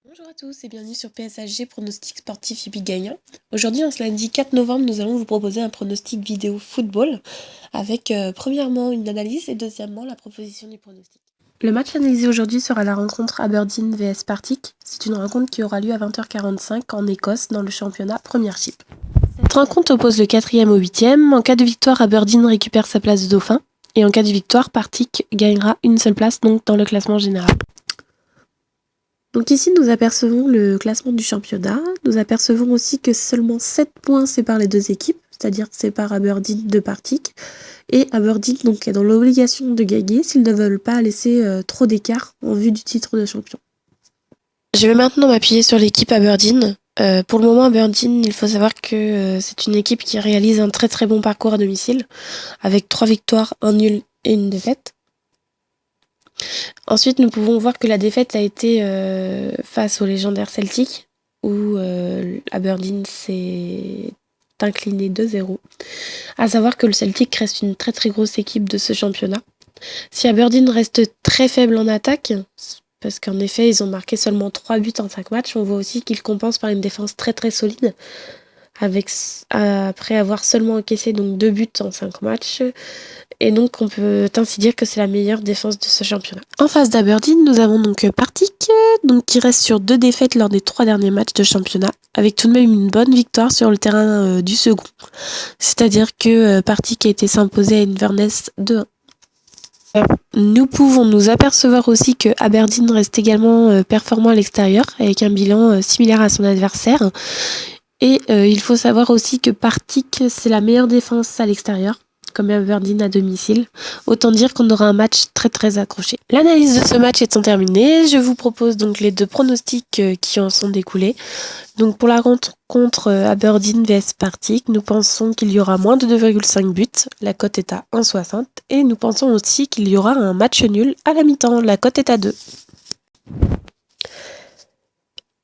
Bonjour à tous et bienvenue sur PSHG Pronostic Sportif Hippique Gagnant. Aujourd'hui, en ce lundi 4 novembre, nous allons vous proposer un pronostic vidéo football avec premièrement une analyse et deuxièmement la proposition du pronostic. Le match analysé aujourd'hui sera la rencontre Aberdeen vs Partick. C'est une rencontre qui aura lieu à 20h45 en Écosse dans le championnat Premiership. Cette rencontre oppose le 4e au 8e. En cas de victoire, Aberdeen récupère sa place de dauphin et en cas de victoire, Partick gagnera une seule place donc dans le classement général. Donc ici, nous apercevons le classement du championnat. Nous apercevons aussi que seulement 7 points séparent les deux équipes, c'est-à-dire séparent Aberdeen de Partick. Et Aberdeen donc, est dans l'obligation de gagner s'ils ne veulent pas laisser trop d'écart en vue du titre de champion. Je vais maintenant m'appuyer sur l'équipe Aberdeen. Pour le moment, Aberdeen, il faut savoir que c'est une équipe qui réalise un très très bon parcours à domicile, avec 3 victoires, un nul et une défaite. Ensuite, nous pouvons voir que la défaite a été face au légendaire Celtic, où Aberdeen s'est incliné 2-0. À savoir que le Celtic reste une très très grosse équipe de ce championnat. Si Aberdeen reste très faible en attaque, parce qu'en effet ils ont marqué seulement 3 buts en 5 matchs, on voit aussi qu'ils compensent par une défense très très solide, après avoir seulement encaissé donc 2 buts en 5 matchs. Et donc on peut ainsi dire que c'est la meilleure défense de ce championnat. En face d'Aberdeen, nous avons donc Partick, qui reste sur 2 défaites lors des 3 derniers matchs de championnat, avec tout de même une bonne victoire sur le terrain du second. C'est-à-dire que Partick a été s'imposer à Inverness 2-1. Nous pouvons nous apercevoir aussi que Aberdeen reste également performant à l'extérieur, avec un bilan similaire à son adversaire. Et il faut savoir aussi que Partick, c'est la meilleure défense à l'extérieur, comme Aberdeen à domicile. Autant dire qu'on aura un match très très accroché. L'analyse de ce match étant terminée, je vous propose donc les 2 pronostics qui en sont découlés. Donc pour la rencontre Aberdeen vs Partick, nous pensons qu'il y aura moins de 2,5 buts, la cote est à 1,60. Et nous pensons aussi qu'il y aura un match nul à la mi-temps, la cote est à 2.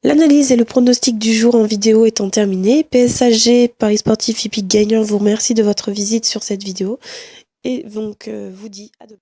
L'analyse et le pronostic du jour en vidéo étant terminés, PSHG Paris Sportif Hippique Gagnant vous remercie de votre visite sur cette vidéo et donc vous dit à demain.